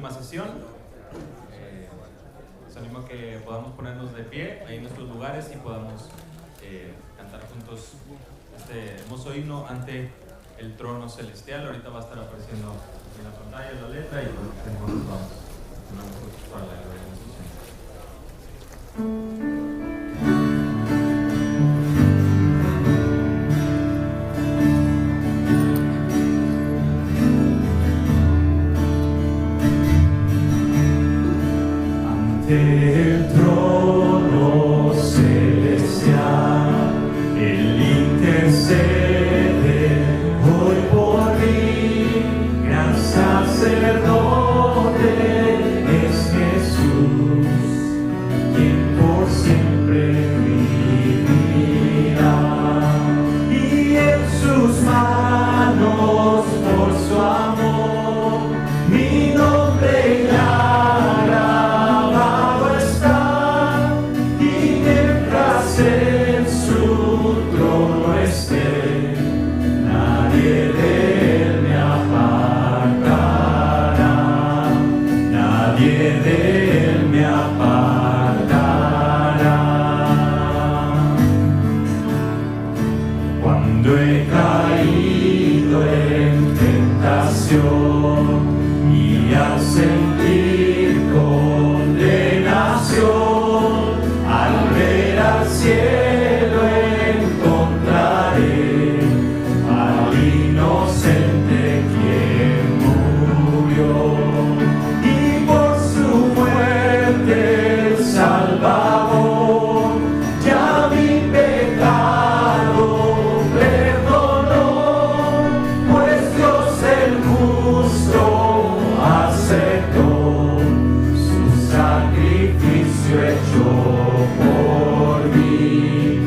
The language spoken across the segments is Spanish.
última sesión. Les animo a que podamos ponernos de pie ahí en nuestros lugares y podamos cantar juntos este hermoso himno ante el trono celestial. Ahorita va a estar apareciendo en la pantalla la letra y nos vamos para la gloria de nuestro Señor. El trono celestial, Él intercede hoy por mí, gran sacerdote es Jesús, quien por siempre vivirá, y en sus manos por su amor mi nombre en su trono esté, nadie de él me apartará, nadie de él me apartará. Cuando he caído en tentación y al sentir condenación, al ver al cielo encontraré al inocente quien murió, y por su muerte el Salvador ya mi pecado perdonó, pues Dios el justo aceptó su sacrificio hecho por mí,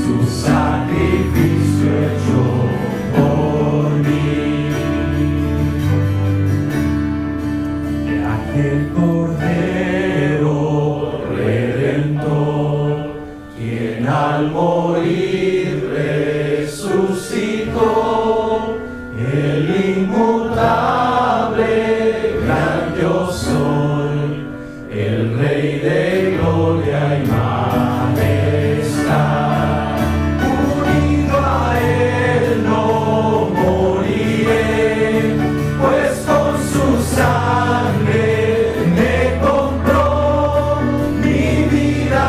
su sacrificio hecho por mí. De aquel Cordero Redentor, quien al morir resucitó, el inmutable gran yo soy, el Rey de gloria y majestad. Unido a él no moriré, pues con su sangre me compró, mi vida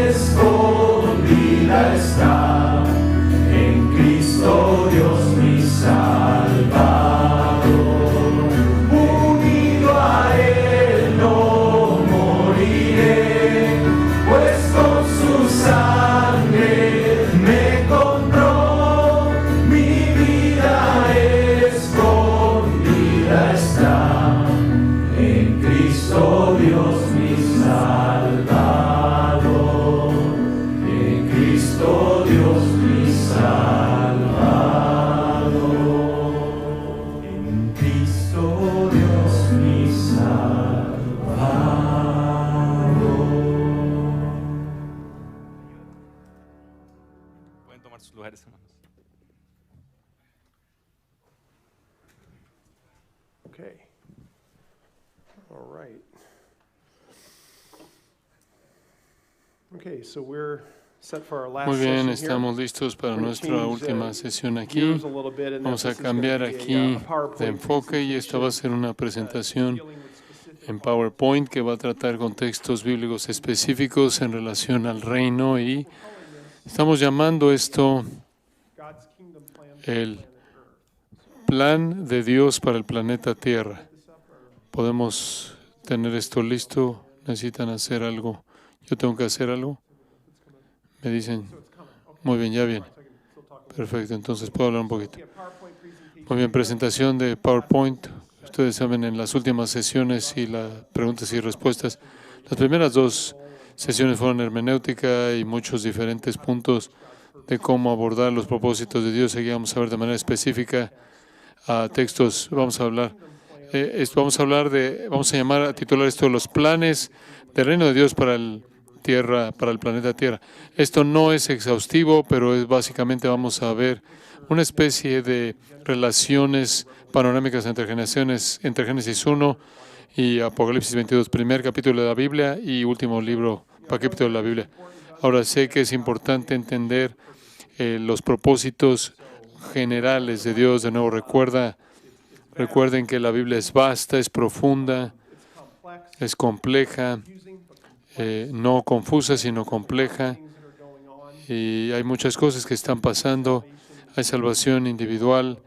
escondida está en Cristo Dios mi Salvador. Unido a él no moriré, pues con su sangre me compró, mi vida escondida está en Cristo Dios mi Salvador, en Cristo Dios mi Salvador, en Cristo Dios mi Salvador. Pueden tomar sus lugares, hermanos. Okay. All right. Okay, so we're set for our last Muy bien, session estamos here. listos para We're gonna nuestra change, última sesión aquí. gears a little bit, and Vamos a this is gonna cambiar be aquí a PowerPoint de enfoque y esta va a ser una presentación dealing with specific en PowerPoint que va a tratar contextos bíblicos específicos en relación al reino, y estamos llamando esto God's kingdom plan for el planet Earth. plan de Dios para el planeta Tierra. ¿Podemos tener esto listo? ¿Necesitan hacer algo? ¿Yo tengo que hacer algo? Me dicen, muy bien, ya bien. Perfecto, entonces puedo hablar un poquito. Muy bien, presentación de PowerPoint. Ustedes saben, en las últimas sesiones y las preguntas y respuestas, las primeras dos sesiones fueron hermenéutica y muchos diferentes puntos de cómo abordar los propósitos de Dios. Aquí vamos a ver de manera específica a textos. Vamos a llamar a titular esto los planes del reino de Dios para el planeta Tierra. Esto no es exhaustivo, pero básicamente vamos a ver una especie de relaciones panorámicas entre generaciones, entre Génesis 1 y Apocalipsis 22, primer capítulo de la Biblia y último capítulo de la Biblia. Ahora sé que es importante entender los propósitos generales de Dios. De nuevo, recuerden que la Biblia es vasta, es profunda, es compleja, no confusa, sino compleja. Y hay muchas cosas que están pasando. Hay salvación individual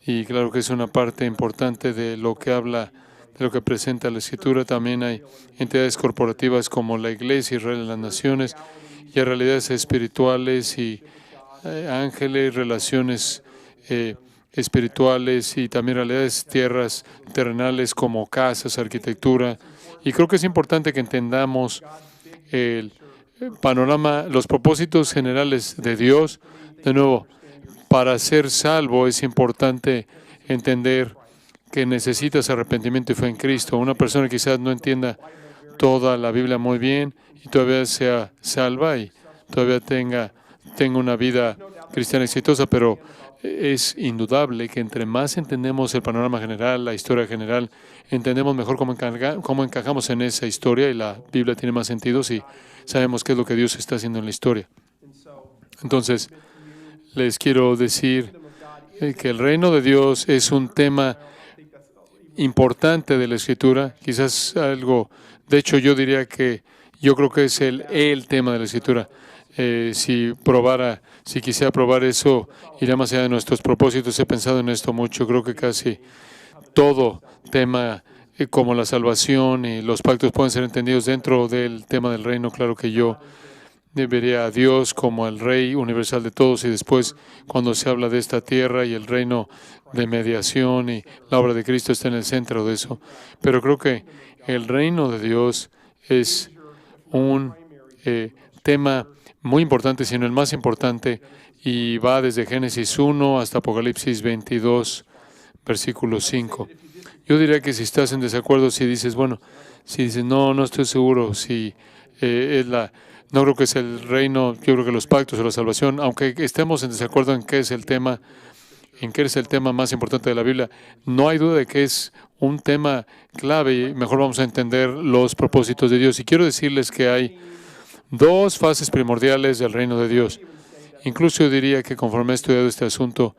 y claro que es una parte importante de lo que habla, de lo que presenta la Escritura. También hay entidades corporativas como la Iglesia, Israel y las naciones, y hay realidades espirituales y ángeles, relaciones espirituales y también realidades tierras terrenales como casas, arquitectura. Y creo que es importante que entendamos el panorama, los propósitos generales de Dios. De nuevo, para ser salvo es importante entender que necesitas arrepentimiento y fe en Cristo. Una persona quizás no entienda toda la Biblia muy bien y todavía sea salva y todavía tenga una vida cristiana exitosa, pero es indudable que entre más entendemos el panorama general, la historia general, entendemos mejor cómo encajamos en esa historia y la Biblia tiene más sentido si sabemos qué es lo que Dios está haciendo en la historia. Entonces, les quiero decir que el reino de Dios es un tema importante de la Escritura, quizás algo, de hecho yo diría que yo creo que es el tema de la Escritura. Si quisiera probar eso, iría más allá de nuestros propósitos. He pensado en esto mucho. Creo que casi todo tema como la salvación y los pactos pueden ser entendidos dentro del tema del reino. Claro que yo vería a Dios como el Rey universal de todos y después cuando se habla de esta tierra y el reino de mediación y la obra de Cristo está en el centro de eso. Pero creo que el reino de Dios es un tema muy importante, sino el más importante, y va desde Génesis 1 hasta Apocalipsis 22, versículo 5. Yo diría que si estás en desacuerdo, si dices, no estoy seguro, si no creo que es el reino, yo creo que los pactos o la salvación, aunque estemos en desacuerdo en qué es el tema más importante de la Biblia, no hay duda de que es un tema clave y mejor vamos a entender los propósitos de Dios. Y quiero decirles que hay dos fases primordiales del reino de Dios. Incluso yo diría que conforme he estudiado este asunto,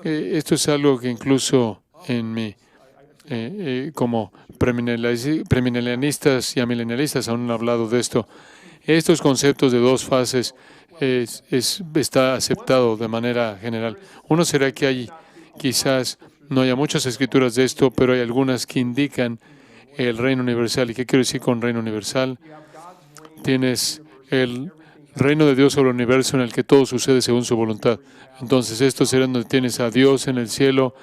esto es algo que incluso en mi, como premilenialistas y amilenialistas aún han hablado de esto. Estos conceptos de dos fases está aceptado de manera general. Uno será que quizás no haya muchas escrituras de esto, pero hay algunas que indican el reino universal. ¿Y qué quiero decir con reino universal? Tienes el reino de Dios sobre el universo en el que todo sucede según su voluntad. Entonces, esto será donde tienes a Dios en el cielo.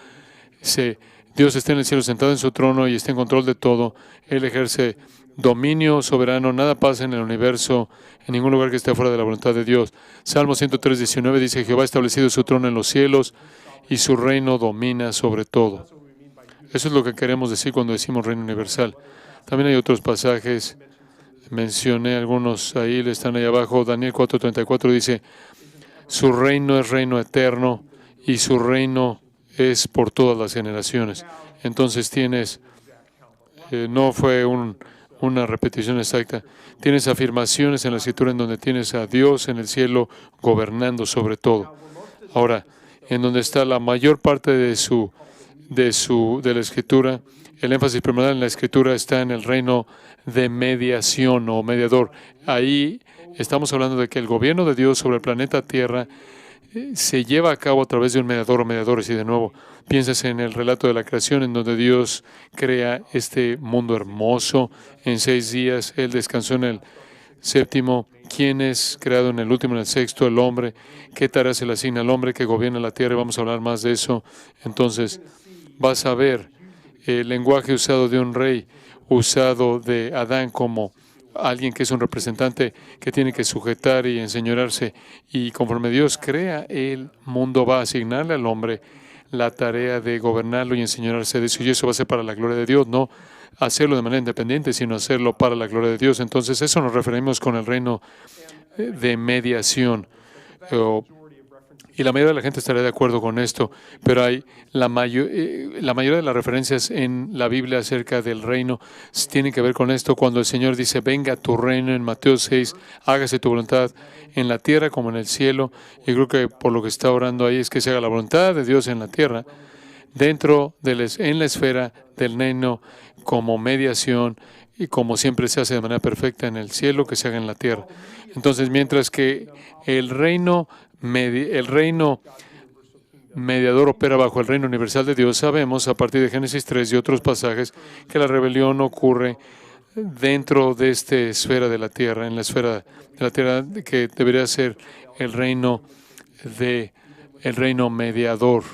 Dios está en el cielo sentado en su trono y está en control de todo. Él ejerce dominio soberano. Nada pasa en el universo, en ningún lugar que esté fuera de la voluntad de Dios. Salmo 103:19 dice, Jehová ha establecido su trono en los cielos y su reino domina sobre todo. Eso es lo que queremos decir cuando decimos reino universal. También hay otros pasajes. Mencioné algunos ahí, están ahí abajo. Daniel 4:34 dice, su reino es reino eterno y su reino es por todas las generaciones. Entonces no fue una repetición exacta. Tienes afirmaciones en la Escritura en donde tienes a Dios en el cielo gobernando sobre todo. Ahora, en donde está la mayor parte de la Escritura, el énfasis primordial en la Escritura está en el reino de mediación o mediador. Ahí estamos hablando de que el gobierno de Dios sobre el planeta Tierra se lleva a cabo a través de un mediador o mediadores. Y de nuevo, piensas en el relato de la creación en donde Dios crea este mundo hermoso en 6 días. Él descansó en el séptimo. ¿Quién es creado en el último, en el sexto? El hombre. ¿Qué tarea se le asigna al hombre que gobierna la tierra? Y vamos a hablar más de eso. Entonces, vas a ver el lenguaje usado de un rey, usado de Adán como alguien que es un representante que tiene que sujetar y enseñorearse. Y conforme Dios crea el mundo, va a asignarle al hombre la tarea de gobernarlo y enseñorearse de eso. Y eso va a ser para la gloria de Dios, no hacerlo de manera independiente, sino hacerlo para la gloria de Dios. Entonces, eso nos referimos con el reino de mediación. y la mayoría de la gente estaría de acuerdo con esto, pero hay la mayoría de las referencias en la Biblia acerca del reino tienen que ver con esto. Cuando el Señor dice, venga tu reino en Mateo 6, hágase tu voluntad en la tierra como en el cielo. Y creo que por lo que está orando ahí es que se haga la voluntad de Dios en la tierra, en la esfera del reino, como mediación y como siempre se hace de manera perfecta en el cielo, que se haga en la tierra. Entonces, mientras que el reino mediador opera bajo el reino universal de Dios, sabemos a partir de Génesis 3 y otros pasajes que la rebelión ocurre dentro de esta esfera de la tierra, en la esfera de la tierra que debería ser el reino mediador.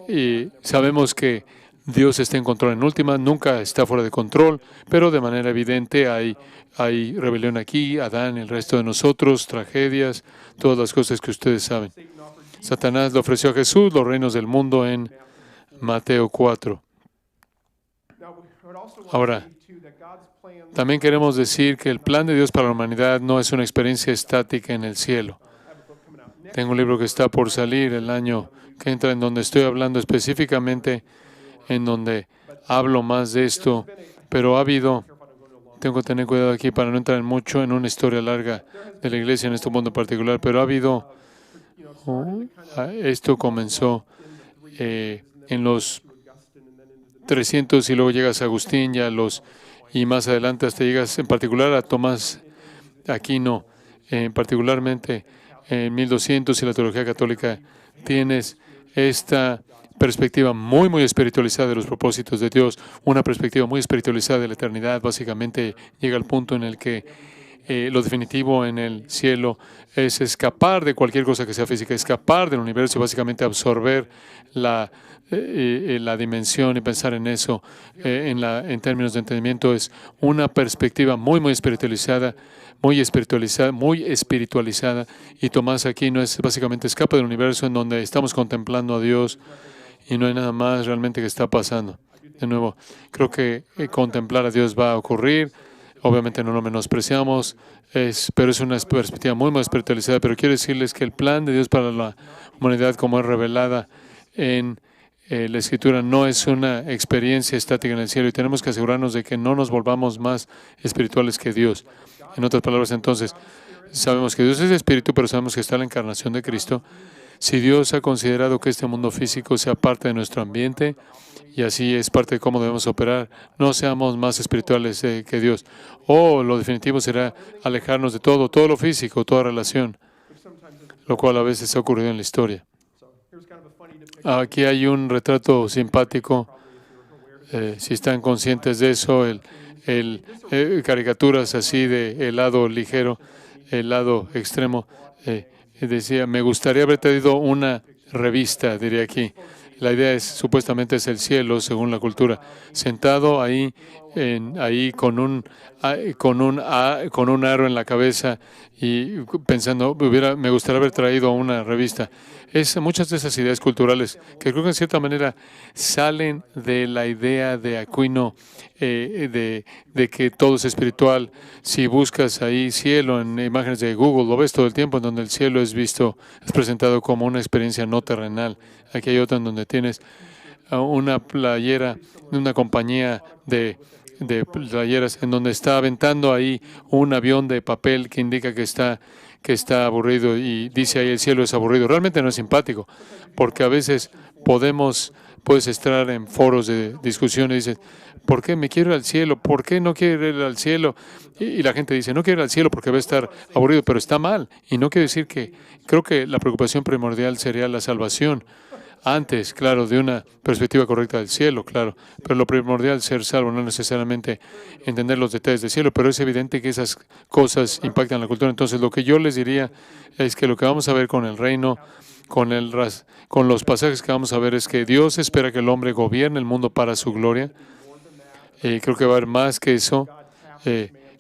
Y sabemos que Dios está en control en última, nunca está fuera de control, pero de manera evidente hay rebelión aquí, Adán, el resto de nosotros, tragedias, todas las cosas que ustedes saben. Satanás le ofreció a Jesús los reinos del mundo en Mateo 4. Ahora, también queremos decir que el plan de Dios para la humanidad no es una experiencia estática en el cielo. Tengo un libro que está por salir el año que entra en donde estoy hablando específicamente, en donde hablo más de esto, pero tengo que tener cuidado aquí para no entrar mucho en una historia larga de la iglesia en este mundo particular, pero esto comenzó en los 300 y luego llegas a Agustín y más adelante hasta llegas en particular a Tomás Aquino, particularmente en 1200 y la teología católica. Tienes esta perspectiva muy, muy espiritualizada de los propósitos de Dios, una perspectiva muy espiritualizada de la eternidad. Básicamente llega al punto en el que lo definitivo en el cielo es escapar de cualquier cosa que sea física, escapar del universo y básicamente absorber la dimensión y pensar en eso en términos de entendimiento. Es una perspectiva muy, muy espiritualizada, y Tomás Aquino básicamente escapa del universo en donde estamos contemplando a Dios y no hay nada más realmente que está pasando. De nuevo, creo que contemplar a Dios va a ocurrir. Obviamente no lo menospreciamos, pero es una perspectiva muy, muy espiritualizada. Pero quiero decirles que el plan de Dios para la humanidad, como es revelada en la Escritura, no es una experiencia estática en el cielo y tenemos que asegurarnos de que no nos volvamos más espirituales que Dios. En otras palabras, entonces, sabemos que Dios es espíritu, pero sabemos que está la encarnación de Cristo. Si Dios ha considerado que este mundo físico sea parte de nuestro ambiente y así es parte de cómo debemos operar, no seamos más espirituales que Dios. Lo definitivo será alejarnos de todo lo físico, toda relación, lo cual a veces ha ocurrido en la historia. Aquí hay un retrato simpático, si están conscientes de eso, caricaturas así de el lado ligero, el lado extremo. Decía, me gustaría haber traído una revista, diría aquí. La idea supuestamente es el cielo, según la cultura. Sentado ahí con un aro en la cabeza y pensando, me gustaría haber traído una revista. Muchas de esas ideas culturales que creo que en cierta manera salen de la idea de Aquino de que todo es espiritual. Si buscas ahí cielo en imágenes de Google, lo ves todo el tiempo, en donde el cielo es presentado como una experiencia no terrenal. Aquí hay otra en donde tienes una playera de una compañía de playeras en donde está aventando ahí un avión de papel que indica que está aburrido y dice ahí el cielo es aburrido. Realmente no es simpático, porque a veces puedes estar en foros de discusión y dices, ¿por qué me quiero ir al cielo? ¿Por qué no quiero ir al cielo? Y la gente dice, no quiero ir al cielo porque va a estar aburrido, pero está mal. Y no quiero decir creo que la preocupación primordial sería la salvación. Antes, claro, de una perspectiva correcta del cielo, claro. Pero lo primordial es ser salvo, no necesariamente entender los detalles del cielo, pero es evidente que esas cosas impactan la cultura. Entonces, lo que yo les diría es que lo que vamos a ver con el reino, con los pasajes que vamos a ver, es que Dios espera que el hombre gobierne el mundo para su gloria. Creo que va a haber más que eso.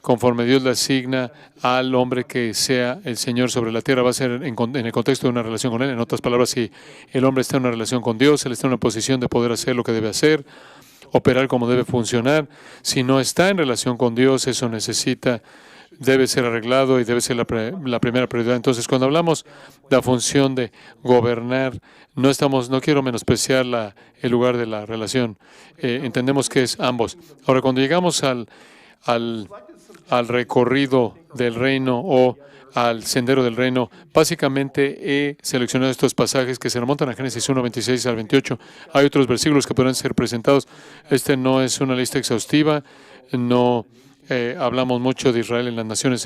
Conforme Dios le asigna al hombre que sea el Señor sobre la tierra, va a ser en el contexto de una relación con Él. En otras palabras, si el hombre está en una relación con Dios, Él está en una posición de poder hacer lo que debe hacer, operar como debe funcionar. Si no está en relación con Dios, eso necesita debe ser arreglado y debe ser la primera prioridad. Entonces, cuando hablamos de la función de gobernar, no quiero menospreciar el lugar de la relación. Entendemos que es ambos. Ahora, cuando llegamos al recorrido del reino o al sendero del reino, básicamente he seleccionado estos pasajes que se remontan a Génesis 1, 26 al 28. Hay otros versículos que podrán ser presentados. Este no es una lista exhaustiva, no hablamos mucho de Israel en las naciones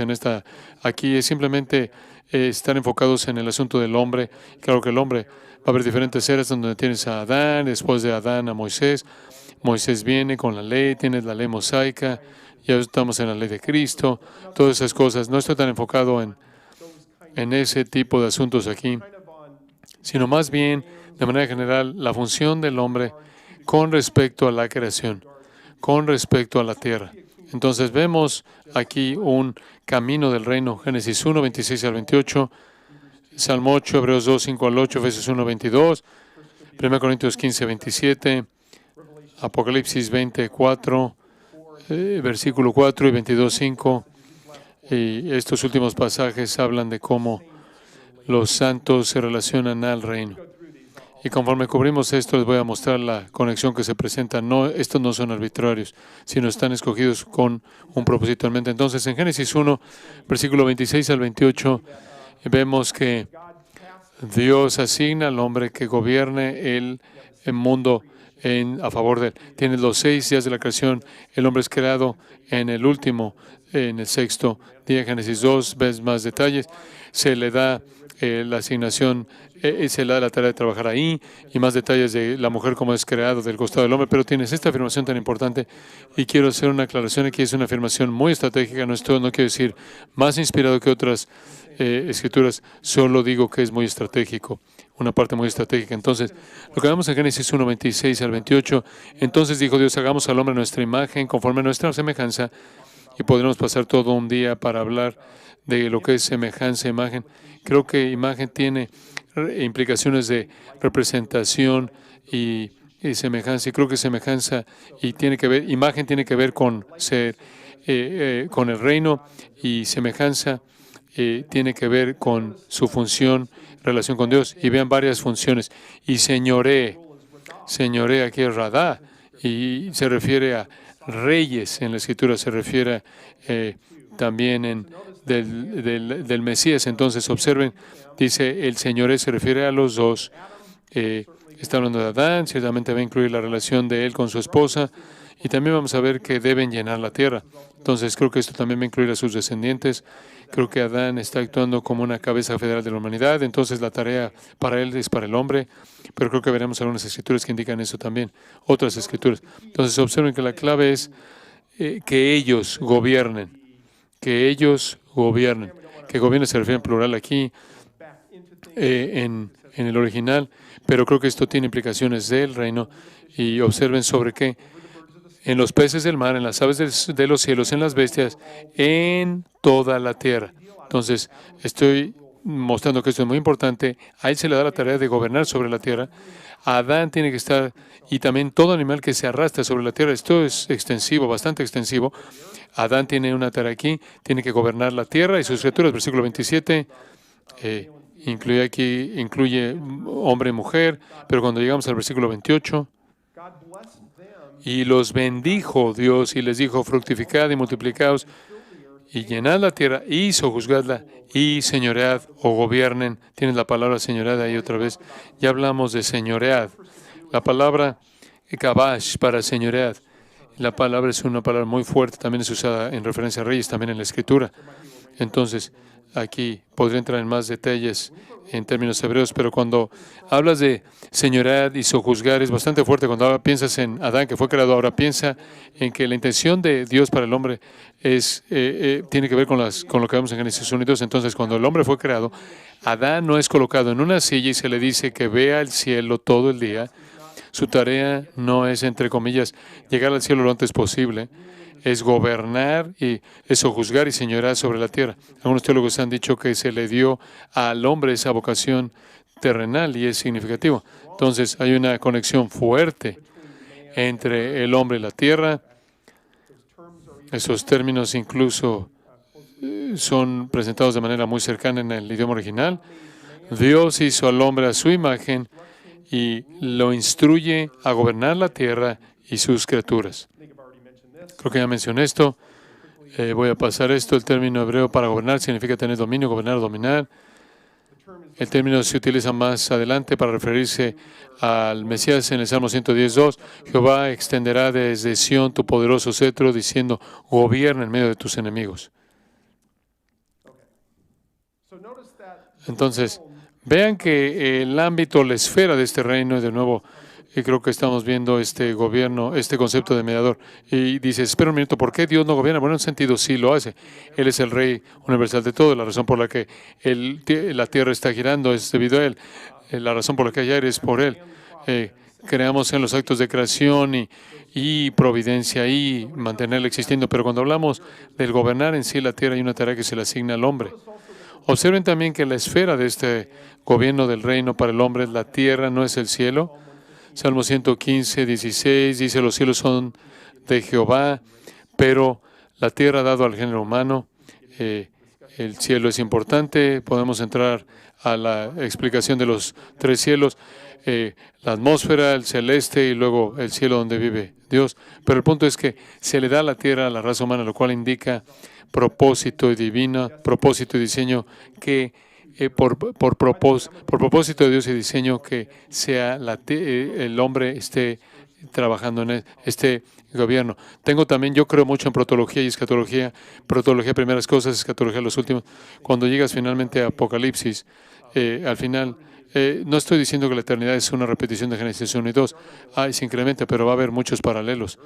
aquí es simplemente estar enfocados en el asunto del hombre. Claro que el hombre va a haber diferentes eras donde tienes a Adán, después de Adán a Moisés. Moisés viene con la ley, tienes la ley mosaica, ya estamos en la ley de Cristo, todas esas cosas. No estoy tan enfocado en ese tipo de asuntos aquí, sino más bien, de manera general, la función del hombre con respecto a la creación, con respecto a la tierra. Entonces vemos aquí un camino del reino, Génesis 1, 26 al 28, Salmo 8, Hebreos 2, 5 al 8, Efesios 1, 22, 1 Corintios 15, 27, Apocalipsis 24, versículo 4 y 22, 5. Y estos últimos pasajes hablan de cómo los santos se relacionan al reino. Y conforme cubrimos esto, les voy a mostrar la conexión que se presenta. Estos no son arbitrarios, sino están escogidos con un propósito en mente. Entonces, en Génesis 1, versículo 26 al 28, vemos que Dios asigna al hombre que gobierne el mundo a favor de él. Tiene los 6 días de la creación. El hombre es creado en el último, en el sexto día. Génesis 2, ves más detalles. Se le da la asignación, se le da la tarea de trabajar ahí y más detalles de la mujer como es creado del costado del hombre. Pero tienes esta afirmación tan importante y quiero hacer una aclaración aquí. Es una afirmación muy estratégica. No quiero decir más inspirado que otras escrituras. Solo digo que es muy estratégico. Una parte muy estratégica. Entonces, lo que vemos en Génesis 1, 26 al 28, entonces dijo Dios, hagamos al hombre a nuestra imagen, conforme a nuestra semejanza, y podremos pasar todo un día para hablar de lo que es semejanza, imagen. Creo que imagen tiene implicaciones de representación y semejanza, y creo que semejanza imagen tiene que ver con ser, con el reino, y semejanza tiene que ver con su función, relación con Dios, y vean varias funciones. Y señoré aquí es Radá, y se refiere a reyes en la Escritura, se refiere también del Mesías. Entonces, observen, dice el señoré, se refiere a los dos. Está hablando de Adán, ciertamente va a incluir la relación de él con su esposa, y también vamos a ver que deben llenar la tierra. Entonces, creo que esto también va a incluir a sus descendientes. Creo que Adán está actuando como una cabeza federal de la humanidad, entonces la tarea para él es para el hombre, pero creo que veremos algunas escrituras que indican eso también, otras escrituras. Entonces, observen que la clave es que ellos gobiernen, que gobiernen se refiere en plural aquí, en el original, pero creo que esto tiene implicaciones del reino, y observen sobre qué. En los peces del mar, en las aves de los cielos, en las bestias, en toda la tierra. Entonces, estoy mostrando que esto es muy importante. A él se le da la tarea de gobernar sobre la tierra. Adán tiene que estar, y también todo animal que se arrastra sobre la tierra. Esto es extensivo, bastante extensivo. Adán tiene una tarea aquí, tiene que gobernar la tierra y sus criaturas. Versículo 27 incluye hombre y mujer, pero cuando llegamos al versículo 28, y los bendijo Dios y les dijo, fructificad y multiplicaos y llenad la tierra y sojuzgadla y señoread o gobiernen. Tienes la palabra señoread ahí otra vez. Ya hablamos de señoread. La palabra kabash para señoread. La palabra es una palabra muy fuerte. También es usada en referencia a reyes, también en la Escritura. Entonces, aquí podría entrar en más detalles en términos hebreos, pero cuando hablas de señorear y sojuzgar es bastante fuerte. Cuando piensas en Adán, que fue creado, ahora piensa en que la intención de Dios para el hombre tiene que ver con lo que vemos en Génesis 1 y 2. Entonces, cuando el hombre fue creado, Adán no es colocado en una silla y se le dice que vea el cielo todo el día. Su tarea no es, entre comillas, llegar al cielo lo antes posible. Es gobernar y eso juzgar y señorar sobre la tierra. Algunos teólogos han dicho que se le dio al hombre esa vocación terrenal y es significativo. Entonces hay una conexión fuerte entre el hombre y la tierra. Esos términos incluso son presentados de manera muy cercana en el idioma original. Dios hizo al hombre a su imagen y lo instruye a gobernar la tierra y sus criaturas. Creo que ya mencioné esto. Voy a pasar esto. El término hebreo para gobernar significa tener dominio, gobernar o dominar. El término se utiliza más adelante para referirse al Mesías en el Salmo 110:2. Jehová extenderá desde Sión tu poderoso cetro, diciendo, gobierna en medio de tus enemigos. Entonces, vean que el ámbito, la esfera de este reino, y de nuevo, y creo que estamos viendo este gobierno, este concepto de mediador. Y dice, espera un minuto, ¿por qué Dios no gobierna? Bueno, en un sentido sí lo hace. Él es el Rey universal de todo. La razón por la que la tierra está girando es debido a Él. La razón por la que hay aire es por Él. Creamos en los actos de creación y providencia y mantenerla existiendo. Pero cuando hablamos del gobernar en sí la tierra, hay una tarea que se le asigna al hombre. Observen también que la esfera de este gobierno del reino para el hombre es la tierra, no es el cielo. Salmo 115:16 dice, los cielos son de Jehová, pero la tierra ha dado al género humano. El cielo es importante. Podemos entrar a la explicación de los tres cielos. La atmósfera, el celeste y luego el cielo donde vive Dios. Pero el punto es que se le da a la tierra a la raza humana, lo cual indica propósito y divino, propósito y diseño que por propósito de Dios y diseño que sea el hombre esté trabajando en este gobierno. Yo creo mucho en protología y escatología. Protología, primeras cosas, escatología, los últimos. Cuando llegas finalmente a Apocalipsis, al final, no estoy diciendo que la eternidad es una repetición de Génesis 1 y 2. Se incrementa, pero va a haber muchos paralelos.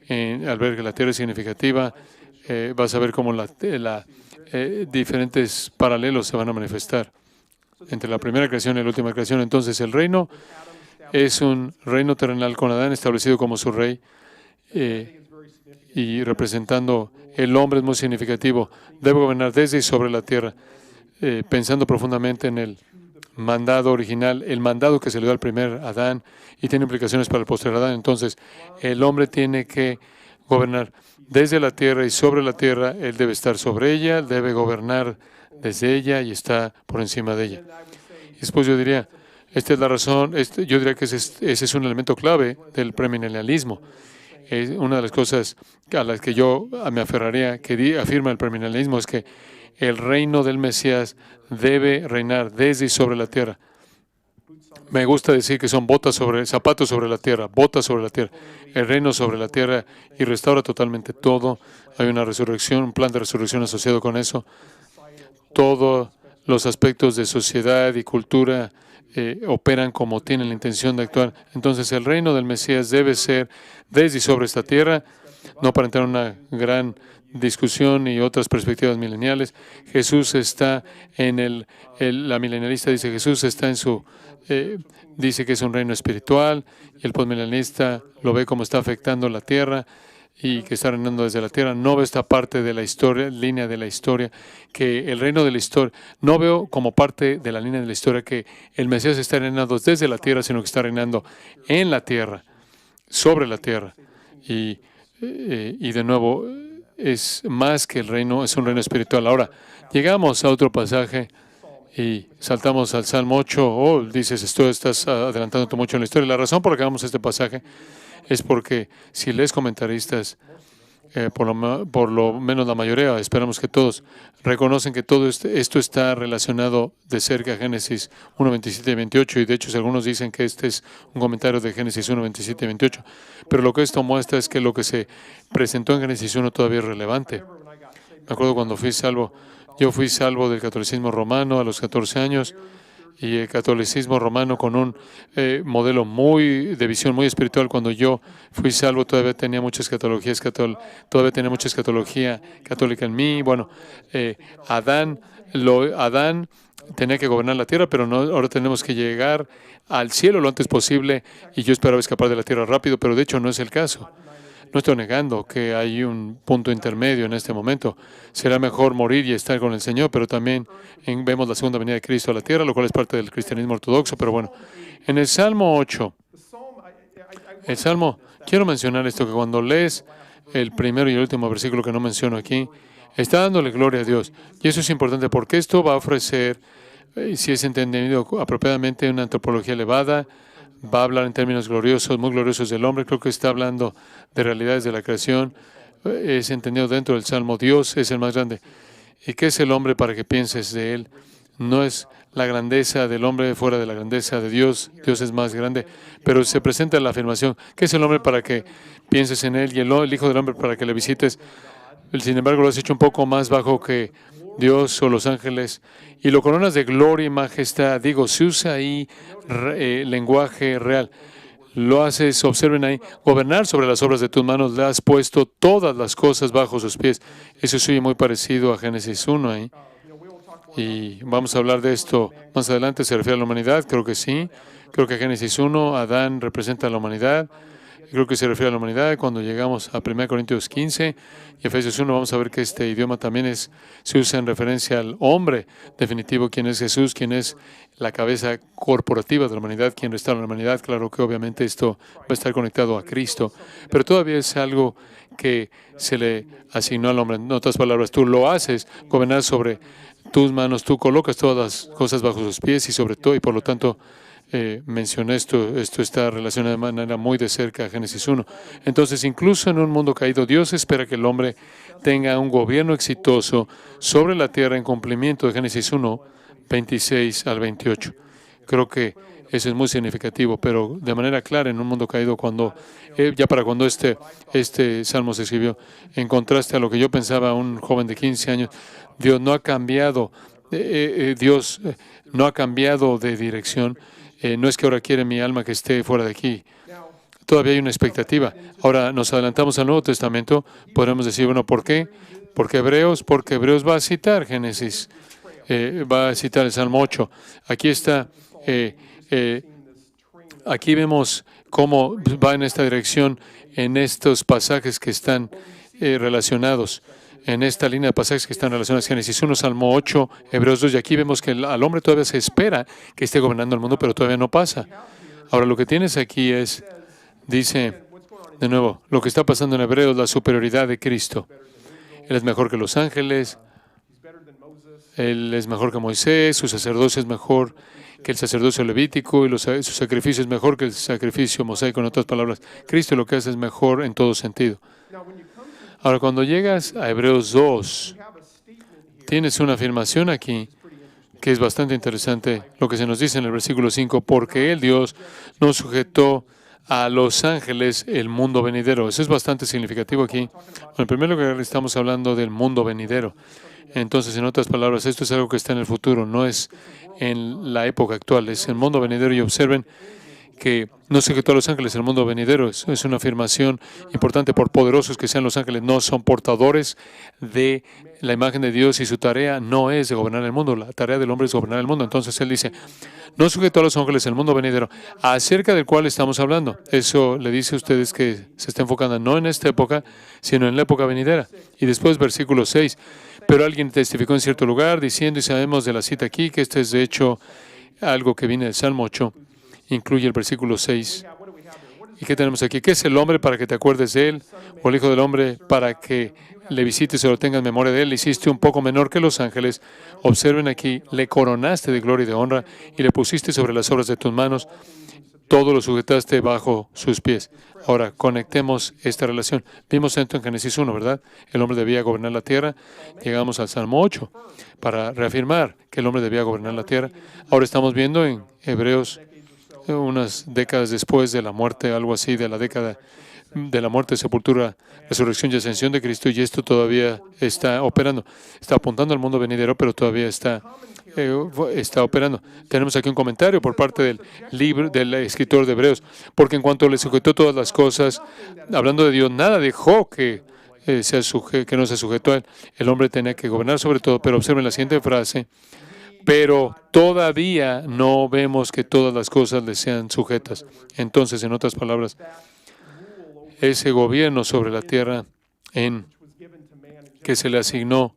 Al ver que la tierra es significativa, vas a ver cómo diferentes paralelos se van a manifestar entre la primera creación y la última creación. Entonces, el reino es un reino terrenal con Adán establecido como su rey y representando el hombre es muy significativo. Debe gobernar desde y sobre la tierra, pensando profundamente en el mandado original, el mandado que se le dio al primer Adán y tiene implicaciones para el posterior Adán. Entonces, el hombre tiene que gobernar desde la tierra y sobre la tierra. Él debe estar sobre ella, debe gobernar desde ella y está por encima de ella. Y después yo diría, esta es la razón, yo diría que ese es un elemento clave del premilenialismo. Es una de las cosas a las que yo me aferraría, que afirma el premilenialismo, es que el reino del Mesías debe reinar desde y sobre la tierra. Me gusta decir que son zapatos sobre la tierra, botas sobre la tierra, el reino sobre la tierra y restaura totalmente todo. Hay una resurrección, un plan de resurrección asociado con eso. Todos los aspectos de sociedad y cultura operan como tienen la intención de actuar. Entonces el reino del Mesías debe ser desde y sobre esta tierra, no para entrar en una gran discusión y otras perspectivas mileniales. Jesús está en la milenialista dice Jesús está en su dice que es un reino espiritual y el postmilenialista lo ve como está afectando la tierra y que está reinando desde la tierra. No ve esta parte de la historia, línea de la historia, que el reino de la historia, no veo como parte de la línea de la historia que el Mesías está reinando desde la tierra, sino que está reinando en la tierra, sobre la tierra. Y de nuevo, es más que el reino, es un reino espiritual. Ahora, llegamos a otro pasaje y saltamos al Salmo 8. Dices, estás adelantándote mucho en la historia. La razón por la que vamos a este pasaje es porque si lees comentaristas, por lo menos la mayoría, esperamos que todos, reconocen que todo esto está relacionado de cerca a Génesis 1, 27 y 28, y de hecho algunos dicen que este es un comentario de Génesis 1, 27 y 28, pero lo que esto muestra es que lo que se presentó en Génesis 1 todavía es relevante. Me acuerdo cuando yo fui salvo del catolicismo romano a los 14 años, y el catolicismo romano con un modelo de visión muy espiritual. Cuando yo fui salvo todavía tenía mucha escatología católica en mí. Bueno, Adán tenía que gobernar la tierra, pero ahora tenemos que llegar al cielo lo antes posible, y yo esperaba escapar de la tierra rápido, pero de hecho no es el caso. No estoy negando que hay un punto intermedio en este momento. Será mejor morir y estar con el Señor, pero también vemos la segunda venida de Cristo a la tierra, lo cual es parte del cristianismo ortodoxo. Pero bueno, en el Salmo 8, quiero mencionar esto, que cuando lees el primero y el último versículo que no menciono aquí, Está dándole gloria a Dios. Y eso es importante porque esto va a ofrecer, si es entendido apropiadamente, una antropología elevada. Va a hablar en términos gloriosos, muy gloriosos del hombre. Creo que está hablando de realidades de la creación. Es entendido dentro del Salmo. Dios es el más grande. ¿Y qué es el hombre para que pienses de él? No es la grandeza del hombre fuera de la grandeza de Dios. Dios es más grande. Pero se presenta la afirmación, ¿qué es el hombre para que pienses en él? Y el Hijo del Hombre para que le visites. Sin embargo, lo has hecho un poco más bajo que Dios o los ángeles. Y lo coronas de gloria y majestad. Digo, se usa ahí lenguaje real. Lo haces, observen ahí, gobernar sobre las obras de tus manos, le has puesto todas las cosas bajo sus pies. Eso se oye muy parecido a Génesis 1 ahí. Y vamos a hablar de esto más adelante. ¿Se refiere a la humanidad? Creo que sí. Creo que Génesis 1, Adán representa a la humanidad. Creo que se refiere a la humanidad. Cuando llegamos a 1 Corintios 15 y Efesios 1, vamos a ver que este idioma también se usa en referencia al hombre definitivo, quien es Jesús, quien es la cabeza corporativa de la humanidad, quien restaura la humanidad. Claro que obviamente esto va a estar conectado a Cristo, pero todavía es algo que se le asignó al hombre. En otras palabras, tú lo haces, gobernar sobre tus manos, tú colocas todas las cosas bajo sus pies y sobre todo, y por lo tanto, mencioné esto está relacionado de manera muy de cerca a Génesis 1. Entonces, incluso en un mundo caído, Dios espera que el hombre tenga un gobierno exitoso sobre la tierra en cumplimiento de Génesis 1, 26 al 28. Creo que eso es muy significativo, pero de manera clara en un mundo caído, cuando este salmo se escribió, en contraste a lo que yo pensaba, un joven de 15 años, Dios no ha cambiado, Dios no ha cambiado de dirección. No es que ahora quiere mi alma que esté fuera de aquí. Todavía hay una expectativa. Ahora nos adelantamos al Nuevo Testamento. Podremos decir, bueno, ¿por qué? Porque Hebreos va a citar Génesis, va a citar el Salmo 8. Aquí está, aquí vemos cómo va en esta dirección en estos pasajes que están relacionados. En esta línea de pasajes que están relacionados, Génesis 1, Salmo 8, Hebreos 2, y aquí vemos que al hombre todavía se espera que esté gobernando el mundo, pero todavía no pasa. Ahora, lo que tienes aquí dice, de nuevo, lo que está pasando en Hebreos, la superioridad de Cristo. Él es mejor que los ángeles, Él es mejor que Moisés, su sacerdocio es mejor que el sacerdocio levítico, y su sacrificio es mejor que el sacrificio mosaico. En otras palabras, Cristo lo que hace es mejor en todo sentido. Ahora, cuando llegas a Hebreos 2, tienes una afirmación aquí que es bastante interesante, lo que se nos dice en el versículo 5, porque Él, Dios, no sujetó a los ángeles el mundo venidero. Eso es bastante significativo aquí. En primer lugar, estamos hablando del mundo venidero. Entonces, en otras palabras, esto es algo que está en el futuro, no es en la época actual, es el mundo venidero. Y observen que no sujetó a los ángeles el mundo venidero. Es una afirmación importante. Por poderosos que sean los ángeles, no son portadores de la imagen de Dios, y su tarea no es de gobernar el mundo. La tarea del hombre es gobernar el mundo. Entonces Él dice, no sujetó a los ángeles el mundo venidero, acerca del cual estamos hablando. Eso le dice a ustedes que se está enfocando no en esta época, sino en la época venidera. Y después, versículo 6, pero alguien testificó en cierto lugar, diciendo, y sabemos de la cita aquí, que este es de hecho algo que viene del Salmo 8, incluye el versículo 6. ¿Y qué tenemos aquí? ¿Qué es el hombre para que te acuerdes de él? ¿O el hijo del hombre para que le visites o lo tengas memoria de él? Le hiciste un poco menor que los ángeles. Observen aquí, le coronaste de gloria y de honra y le pusiste sobre las obras de tus manos. Todo lo sujetaste bajo sus pies. Ahora, conectemos esta relación. Vimos esto en Génesis 1, ¿verdad? El hombre debía gobernar la tierra. Llegamos al Salmo 8 para reafirmar que el hombre debía gobernar la tierra. Ahora estamos viendo en Hebreos, unas décadas después de la muerte, algo así, de la década de la muerte, sepultura, resurrección y ascensión de Cristo, y esto todavía está operando. Está apuntando al mundo venidero, pero todavía está operando. Tenemos aquí un comentario por parte del escritor de Hebreos, porque en cuanto le sujetó todas las cosas, hablando de Dios, nada dejó que no se sujetó a él. El hombre tenía que gobernar sobre todo, pero observen la siguiente frase, pero todavía no vemos que todas las cosas le sean sujetas. Entonces, en otras palabras, ese gobierno sobre la tierra que se le asignó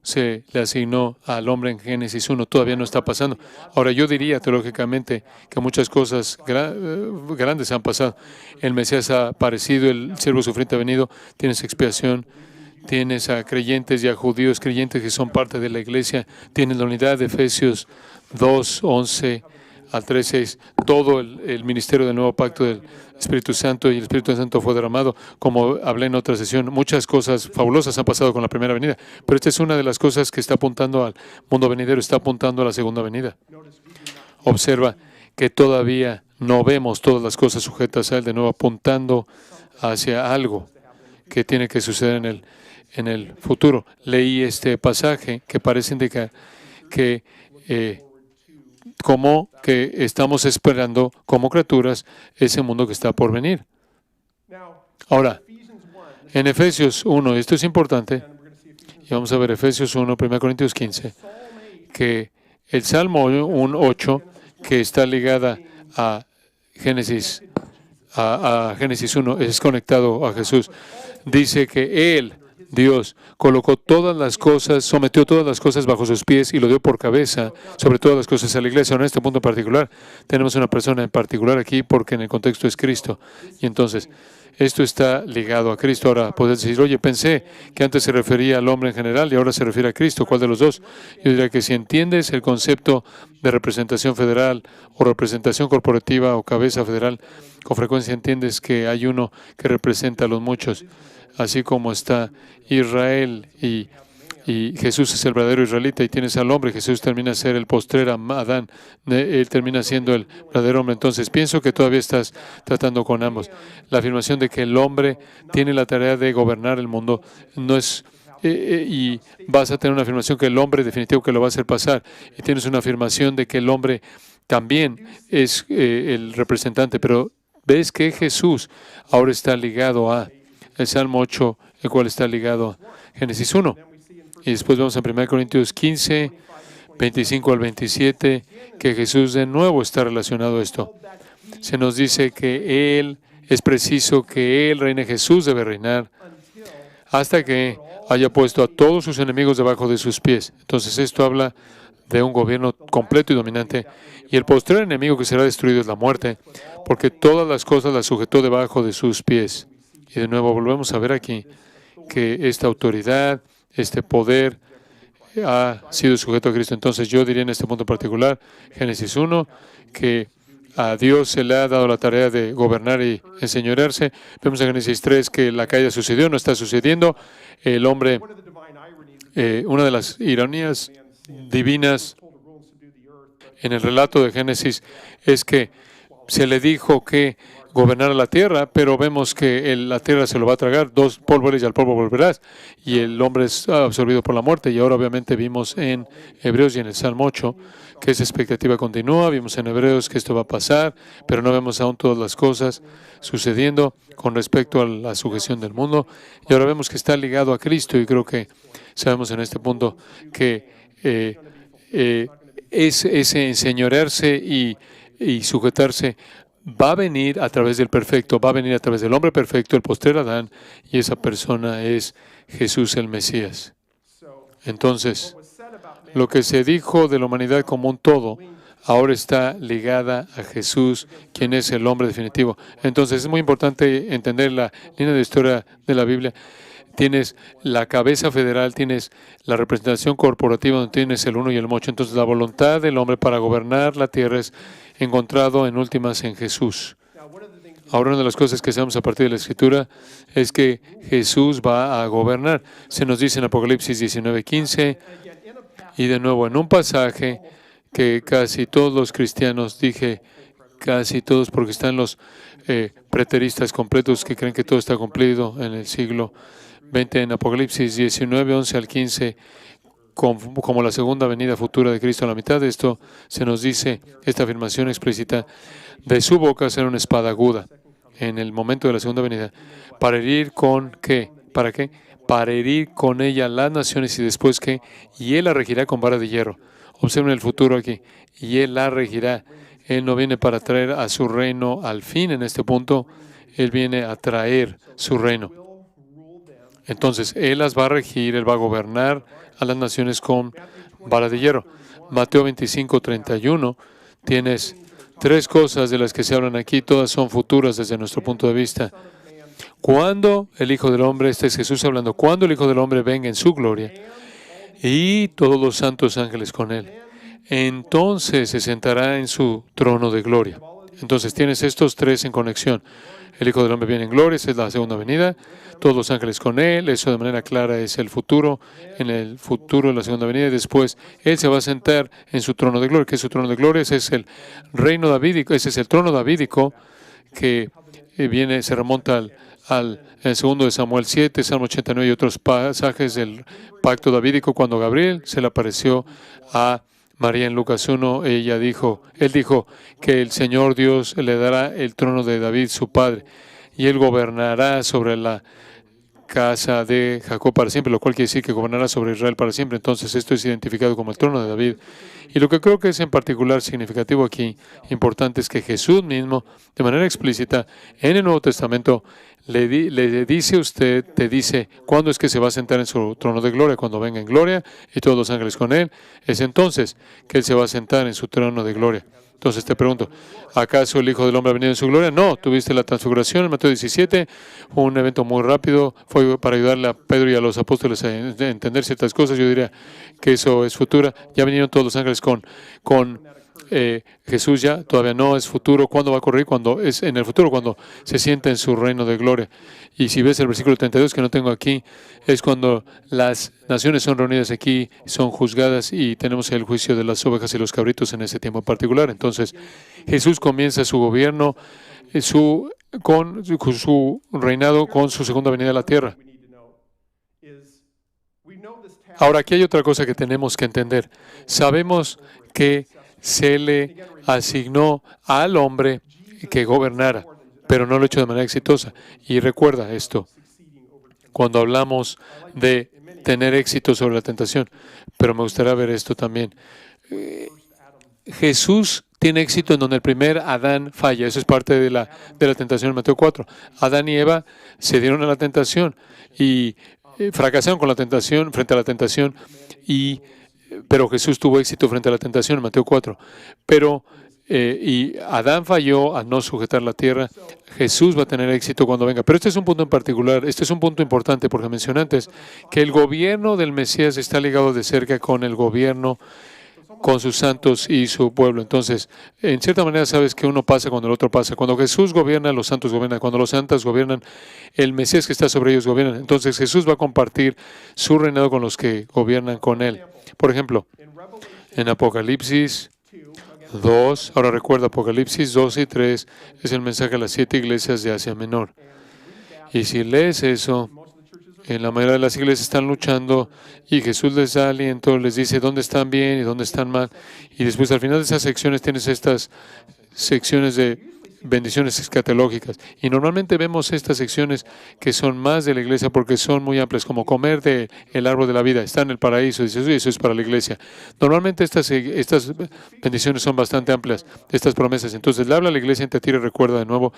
al hombre en Génesis 1, todavía no está pasando. Ahora, yo diría teológicamente que muchas cosas grandes han pasado. El Mesías ha aparecido, el siervo sufriente ha venido, tienes expiación, tienes a creyentes y a judíos creyentes que son parte de la iglesia, tienes la unidad de Efesios 2, 11 al 3:6, todo el ministerio del nuevo pacto del Espíritu Santo, y el Espíritu Santo fue derramado, como hablé en otra sesión. Muchas cosas fabulosas han pasado con la primera venida, pero esta es una de las cosas que está apuntando al mundo venidero, está apuntando a la segunda venida. Observa que todavía no vemos todas las cosas sujetas a Él, de nuevo apuntando hacia algo que tiene que suceder en el futuro. Leí este pasaje que parece indicar que como que estamos esperando como criaturas ese mundo que está por venir. Ahora, en Efesios 1, esto es importante, y vamos a ver Efesios 1, 1 Corintios 15, que el Salmo 8, que está ligada a Génesis, a Génesis 1, es conectado a Jesús. Dice que Él, Dios, colocó todas las cosas, sometió todas las cosas bajo sus pies y lo dio por cabeza sobre todas las cosas a la iglesia. Ahora, en este punto en particular, tenemos una persona en particular aquí porque en el contexto es Cristo. Y entonces, esto está ligado a Cristo. Ahora, puedes decir, oye, pensé que antes se refería al hombre en general y ahora se refiere a Cristo. ¿Cuál de los dos? Yo diría que si entiendes el concepto de representación federal o representación corporativa o cabeza federal, con frecuencia entiendes que hay uno que representa a los muchos. Así como está Israel y Jesús es el verdadero israelita y tienes al hombre, Jesús termina a ser el postrer Adán, él termina siendo el verdadero hombre. Entonces pienso que todavía estás tratando con ambos. La afirmación de que el hombre tiene la tarea de gobernar el mundo no es, y vas a tener una afirmación que el hombre definitivo que lo va a hacer pasar, y tienes una afirmación de que el hombre también es el representante, pero ves que Jesús ahora está ligado a el Salmo 8, el cual está ligado a Génesis 1. Y después vemos en 1 Corintios 15, 25 al 27, que Jesús de nuevo está relacionado a esto. Se nos dice que Él, es preciso que Él reine, Jesús debe reinar, hasta que haya puesto a todos sus enemigos debajo de sus pies. Entonces esto habla de un gobierno completo y dominante. Y el postrer enemigo que será destruido es la muerte, porque todas las cosas las sujetó debajo de sus pies. Y de nuevo volvemos a ver aquí que esta autoridad, este poder ha sido sujeto a Cristo. Entonces yo diría en este punto particular, Génesis 1, que a Dios se le ha dado la tarea de gobernar y enseñorearse. Vemos en Génesis 3 que la caída sucedió, no está sucediendo. El hombre, una de las ironías divinas en el relato de Génesis es que se le dijo que gobernar la tierra, pero vemos que la tierra se lo va a tragar, dos polvo eres y al polvo volverás, y el hombre es absorbido por la muerte. Y ahora obviamente vimos en Hebreos y en el Salmo 8 que esa expectativa continúa, vimos en Hebreos que esto va a pasar, pero no vemos aún todas las cosas sucediendo con respecto a la sujeción del mundo, y ahora vemos que está ligado a Cristo, y creo que sabemos en este punto que ese enseñorearse y sujetarse va a venir a través del perfecto, va a venir a través del hombre perfecto, el postrer Adán, y esa persona es Jesús el Mesías. Entonces, lo que se dijo de la humanidad como un todo, ahora está ligada a Jesús, quien es el hombre definitivo. Entonces, es muy importante entender la línea de historia de la Biblia. Tienes la cabeza federal, tienes la representación corporativa, donde tienes el uno y el mocho. Entonces, la voluntad del hombre para gobernar la tierra es encontrado en últimas en Jesús. Ahora, una de las cosas que sabemos a partir de la Escritura es que Jesús va a gobernar. Se nos dice en Apocalipsis 19:15, y de nuevo en un pasaje que casi todos los cristianos, dije casi todos porque están los preteristas completos que creen que todo está cumplido en el siglo XX, en Apocalipsis 19, 11 al 15, como la segunda venida futura de Cristo. A la mitad de esto se nos dice esta afirmación explícita: de su boca será una espada aguda en el momento de la segunda venida, para herir con ¿qué? ¿Para qué? Para herir con ella las naciones, y después ¿qué? Y Él la regirá con vara de hierro. Observen el futuro aquí. Y Él la regirá. Él no viene para traer a su reino al fin en este punto. Él viene a traer su reino. Entonces, Él las va a regir, Él va a gobernar a las naciones con vara de hierro. Mateo 25:31, tienes tres cosas de las que se hablan aquí, todas son futuras desde nuestro punto de vista. Cuando el Hijo del Hombre, este es Jesús hablando, cuando el Hijo del Hombre venga en su gloria y todos los santos ángeles con él, entonces se sentará en su trono de gloria. Entonces tienes estos tres en conexión. El Hijo del Hombre viene en gloria, esa es la segunda venida, todos los ángeles con él, eso de manera clara es el futuro, en el futuro de la segunda venida, y después él se va a sentar en su trono de gloria. ¿Qué es su trono de gloria? Ese es el reino davídico, ese es el trono davídico que viene, se remonta al segundo de Samuel 7, Salmo 89 y otros pasajes del pacto davídico, cuando Gabriel se le apareció a María en Lucas 1, él dijo que el Señor Dios le dará el trono de David, su padre, y él gobernará sobre la casa de Jacob para siempre, lo cual quiere decir que gobernará sobre Israel para siempre. Entonces esto es identificado como el trono de David. Y lo que creo que es en particular significativo aquí, importante, es que Jesús mismo, de manera explícita, en el Nuevo Testamento, le dice a usted, te dice, ¿cuándo es que se va a sentar en su trono de gloria? Cuando venga en gloria y todos los ángeles con él. Es entonces que él se va a sentar en su trono de gloria. Entonces te pregunto, ¿acaso el Hijo del Hombre ha venido en su gloria? No, tuviste la transfiguración en Mateo 17, fue un evento muy rápido, fue para ayudarle a Pedro y a los apóstoles a entender ciertas cosas. Yo diría que eso es futura. Ya vinieron todos los ángeles con Jesús, ya todavía no es futuro. ¿Cuándo va a ocurrir? Cuando es en el futuro, cuando se sienta en su reino de gloria. Y si ves el versículo 32 que no tengo aquí, es cuando las naciones son reunidas aquí, son juzgadas y tenemos el juicio de las ovejas y los cabritos en ese tiempo en particular. Entonces Jesús comienza su gobierno, con su reinado, con su segunda venida a la tierra. Ahora, aquí hay otra cosa que tenemos que entender. Sabemos que se le asignó al hombre que gobernara, pero no lo ha hecho de manera exitosa. Y recuerda esto, cuando hablamos de tener éxito sobre la tentación, pero me gustaría ver esto también. Jesús tiene éxito en donde el primer Adán falla. Eso es parte de la tentación en Mateo 4. Adán y Eva se dieron a la tentación y fracasaron con la tentación, frente a la tentación, pero Jesús tuvo éxito frente a la tentación en Mateo 4. Y Adán falló al no sujetar la tierra. Jesús va a tener éxito cuando venga. Pero este es un punto en particular, este es un punto importante, porque mencioné antes que el gobierno del Mesías está ligado de cerca con el gobierno, con sus santos y su pueblo. Entonces, en cierta manera sabes que uno pasa cuando el otro pasa. Cuando Jesús gobierna, los santos gobiernan. Cuando los santos gobiernan, el Mesías que está sobre ellos gobierna. Entonces Jesús va a compartir su reinado con los que gobiernan con él. Por ejemplo, en Apocalipsis 2, ahora recuerda, Apocalipsis 2 y 3 es el mensaje a las 7 iglesias de Asia Menor. Y si lees eso, en la mayoría de las iglesias están luchando y Jesús les da aliento, les dice dónde están bien y dónde están mal. Y después al final de esas secciones tienes estas secciones de bendiciones escatológicas. Y normalmente vemos estas secciones que son más de la iglesia porque son muy amplias, como comer del árbol de la vida. Está en el paraíso, dice, eso es para la iglesia. Normalmente estas bendiciones son bastante amplias, estas promesas. Entonces le habla a la iglesia en Tiatira y recuerda de nuevo,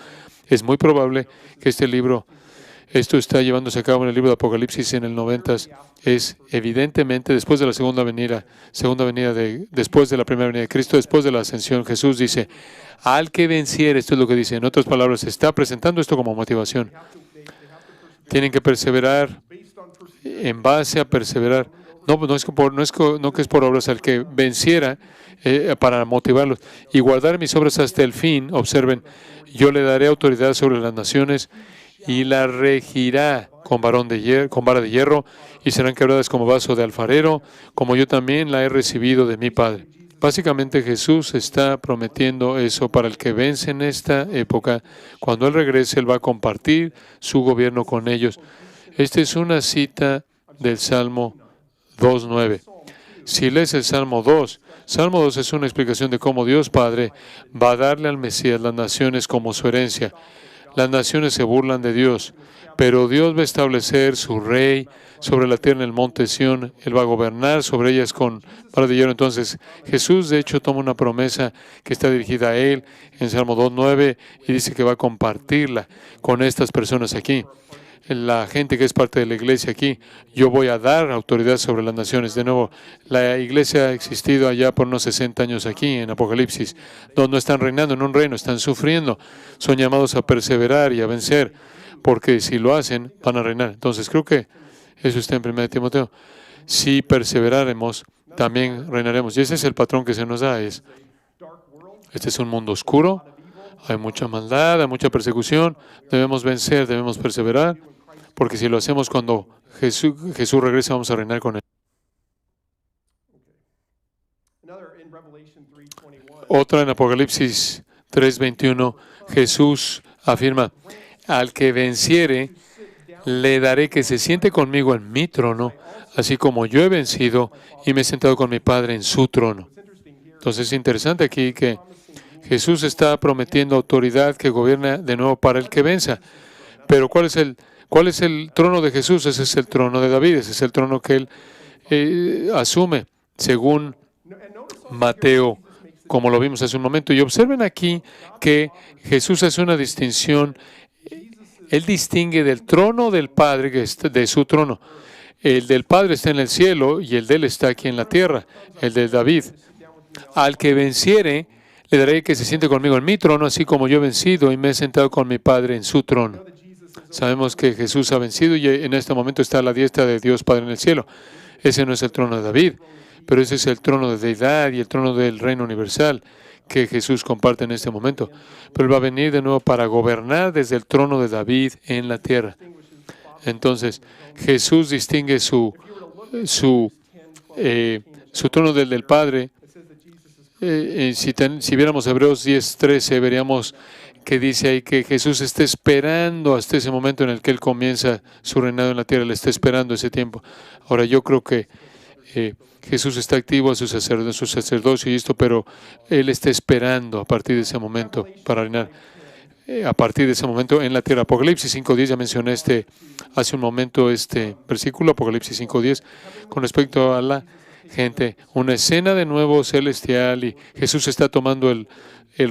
es muy probable que esto está llevándose a cabo en el libro de Apocalipsis en el 90. Es evidentemente después de la segunda venida después de la primera venida de Cristo, después de la ascensión. Jesús dice, al que venciere, esto es lo que dice. En otras palabras, está presentando esto como motivación. Tienen que perseverar en base a perseverar. No que es por obras, al que venciera para motivarlos. Y guardar mis obras hasta el fin. Observen, yo le daré autoridad sobre las naciones y la regirá con vara de hierro, y serán quebradas como vaso de alfarero, como yo también la he recibido de mi Padre. Básicamente Jesús está prometiendo eso para el que vence en esta época. Cuando Él regrese, Él va a compartir su gobierno con ellos. Esta es una cita del Salmo 2:9. Si lees el Salmo 2 es una explicación de cómo Dios Padre va a darle al Mesías las naciones como su herencia. Las naciones se burlan de Dios, pero Dios va a establecer su rey sobre la tierra en el monte Sión. Él va a gobernar sobre ellas con vara de hierro. Entonces, Jesús, de hecho, toma una promesa que está dirigida a Él en Salmo 2:9 y dice que va a compartirla con estas personas aquí. La gente que es parte de la iglesia aquí, yo voy a dar autoridad sobre las naciones. De nuevo, la iglesia ha existido allá por unos 60 años aquí en Apocalipsis. No están reinando en un reino, están sufriendo. Son llamados a perseverar y a vencer. porque si lo hacen, van a reinar. Entonces, creo que eso está en 1 Timoteo. Si perseveraremos, también reinaremos. Y ese es el patrón que se nos da. Este es un mundo oscuro, hay mucha maldad, hay mucha persecución, debemos vencer, debemos perseverar, porque si lo hacemos cuando Jesús regrese, vamos a reinar con Él. Otra en Apocalipsis 3:21, Jesús afirma, al que venciere, le daré que se siente conmigo en mi trono, así como yo he vencido y me he sentado con mi Padre en su trono. Entonces es interesante aquí que Jesús está prometiendo autoridad que gobierna de nuevo para el que venza. Pero ¿cuál es el trono de Jesús? Ese es el trono de David, ese es el trono que Él asume, según Mateo, como lo vimos hace un momento. Y observen aquí que Jesús hace una distinción. Él distingue del trono del Padre, que es de su trono. El del Padre está en el cielo y el de Él está aquí en la tierra, el de David. Al que venciere, le daré que se siente conmigo en mi trono, así como yo he vencido y me he sentado con mi Padre en su trono. Sabemos que Jesús ha vencido y en este momento está a la diestra de Dios Padre en el cielo. Ese no es el trono de David, pero ese es el trono de deidad y el trono del reino universal que Jesús comparte en este momento. Pero Él va a venir de nuevo para gobernar desde el trono de David en la tierra. Entonces, Jesús distingue su trono del Padre. Si viéramos Hebreos 10:13, veríamos que dice ahí que Jesús está esperando hasta ese momento en el que Él comienza su reinado en la tierra. Él está esperando ese tiempo. Ahora, yo creo que Jesús está activo a su sacerdocio y esto, pero Él está esperando a partir de ese momento para reinar. A partir de ese momento en la tierra. Apocalipsis 5:10, ya mencioné hace un momento este versículo, Apocalipsis 5:10, con respecto a la gente, una escena de nuevo celestial y Jesús está tomando el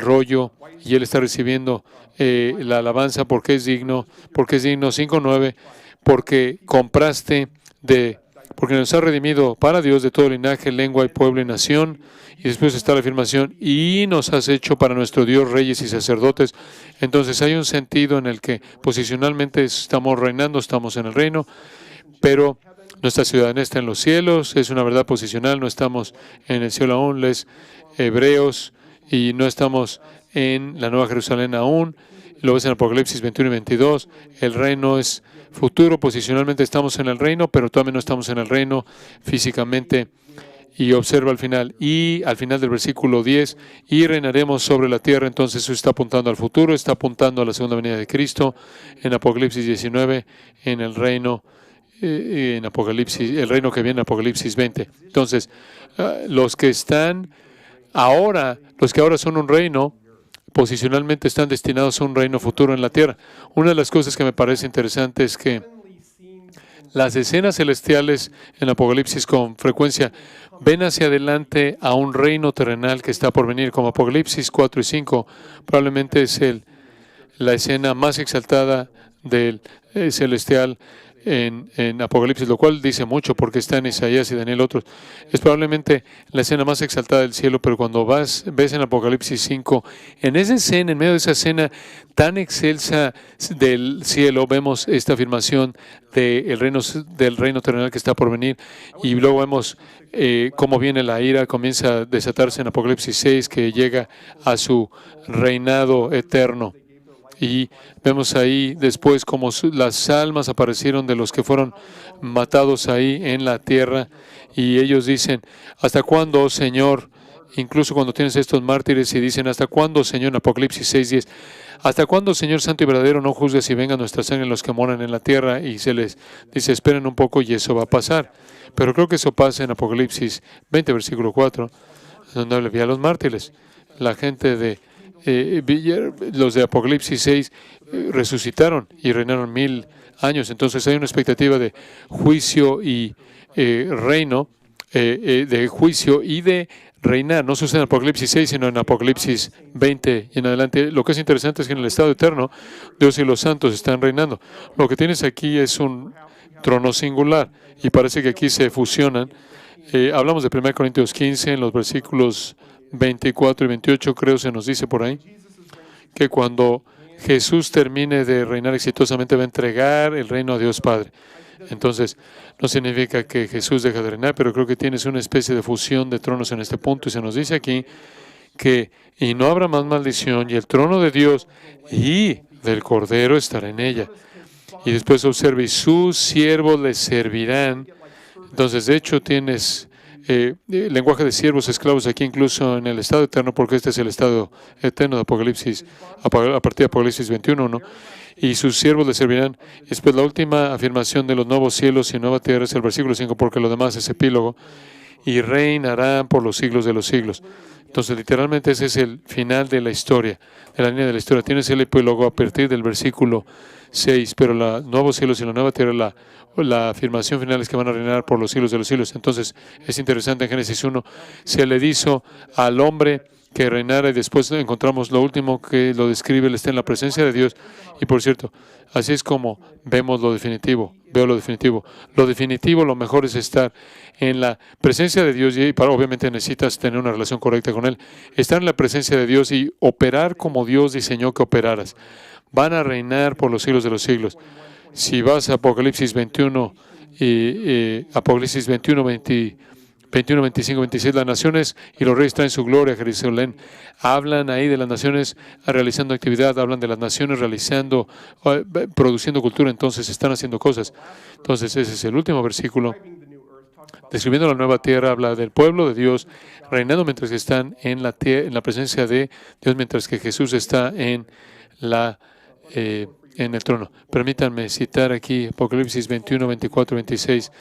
rollo y Él está recibiendo la alabanza porque es digno, 5:9, porque porque nos ha redimido para Dios de todo linaje, lengua y pueblo y nación. Y después está la afirmación, y nos has hecho para nuestro Dios reyes y sacerdotes. Entonces hay un sentido en el que posicionalmente estamos reinando, estamos en el reino, pero nuestra ciudadanía está en los cielos, es una verdad posicional, no estamos en el cielo aún, les hebreos, y no estamos en la Nueva Jerusalén aún. Lo ves en Apocalipsis 21 y 22, el reino es futuro, posicionalmente estamos en el reino, pero todavía no estamos en el reino físicamente. Y observa al final del versículo 10, y reinaremos sobre la tierra. Entonces eso está apuntando al futuro, está apuntando a la segunda venida de Cristo. En Apocalipsis 19, en el reino, el reino que viene en Apocalipsis 20. Entonces, los que ahora son un reino, posicionalmente están destinados a un reino futuro en la tierra. Una de las cosas que me parece interesante es que las escenas celestiales en Apocalipsis con frecuencia ven hacia adelante a un reino terrenal que está por venir, como Apocalipsis 4 y 5. Probablemente es la escena más exaltada del celestial en Apocalipsis, lo cual dice mucho porque está en Isaías y Daniel otros. Es probablemente la escena más exaltada del cielo, pero cuando ves en Apocalipsis 5, en esa escena, en medio de esa escena tan excelsa del cielo, vemos esta afirmación del reino terrenal que está por venir, y luego vemos cómo viene la ira, comienza a desatarse en Apocalipsis 6, que llega a su reinado eterno. Y vemos ahí después como las almas aparecieron de los que fueron matados ahí en la tierra. Y ellos dicen, ¿hasta cuándo, oh Señor? Incluso cuando tienes estos mártires y dicen, ¿hasta cuándo, Señor? En Apocalipsis 6:10, ¿hasta cuándo, Señor Santo y verdadero, no juzgues y venga nuestra sangre en los que moran en la tierra? Y se les dice, esperen un poco y eso va a pasar. Pero creo que eso pasa en Apocalipsis 20, versículo 4, donde le vi a los mártires. La gente los de Apocalipsis 6 resucitaron y reinaron 1000 años. Entonces hay una expectativa de juicio y reino, de juicio y de reinar. No sucede en Apocalipsis 6, sino en Apocalipsis 20 y en adelante. Lo que es interesante es que en el estado eterno, Dios y los santos están reinando. Lo que tienes aquí es un trono singular y parece que aquí se fusionan. Hablamos de 1 Corintios 15 en los versículos 24 y 28, creo se nos dice por ahí, que cuando Jesús termine de reinar exitosamente, va a entregar el reino a Dios Padre. Entonces, no significa que Jesús deja de reinar, pero creo que tienes una especie de fusión de tronos en este punto. Y se nos dice aquí que y no habrá más maldición, y el trono de Dios y del Cordero estará en ella. Y después observe, y sus siervos le servirán. Entonces, de hecho, tienes lenguaje de siervos, esclavos aquí incluso en el estado eterno, porque este es el estado eterno de Apocalipsis, a partir de Apocalipsis 21, ¿no? Y sus siervos le servirán. Y después la última afirmación de los nuevos cielos y nueva tierra es el versículo 5, porque lo demás es epílogo. Y reinarán por los siglos de los siglos. Entonces, literalmente ese es el final de la historia, de la línea de la historia. Tienes el epílogo a partir del versículo 6, pero los nuevos cielos y la nueva tierra, la afirmación final es que van a reinar por los siglos de los siglos. Entonces, es interesante, en Génesis 1, se le hizo al hombre que reinara, y después encontramos lo último que lo describe, él está en la presencia de Dios. Y por cierto, así es como vemos lo definitivo, veo lo definitivo. Lo definitivo, lo mejor es estar en la presencia de Dios, y obviamente necesitas tener una relación correcta con Él. Estar en la presencia de Dios y operar como Dios diseñó que operaras. Van a reinar por los siglos de los siglos. Si vas a Apocalipsis 21, Apocalipsis 21, 25, 26, las naciones y los reyes traen su gloria a Jerusalén. Hablan ahí de las naciones realizando actividad, hablan de las naciones realizando, produciendo cultura, entonces están haciendo cosas. Entonces ese es el último versículo. Describiendo la nueva tierra, habla del pueblo de Dios reinando mientras que están en la presencia de Dios, mientras que Jesús está en el trono. Permítanme citar aquí Apocalipsis 21, 24, 26.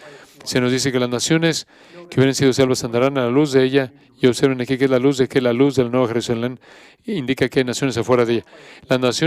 Se nos dice que las naciones que hubieran sido salvas andarán a la luz de ella. Y observen aquí que es la luz de la nueva Jerusalén indica que hay naciones afuera de ella. Las naciones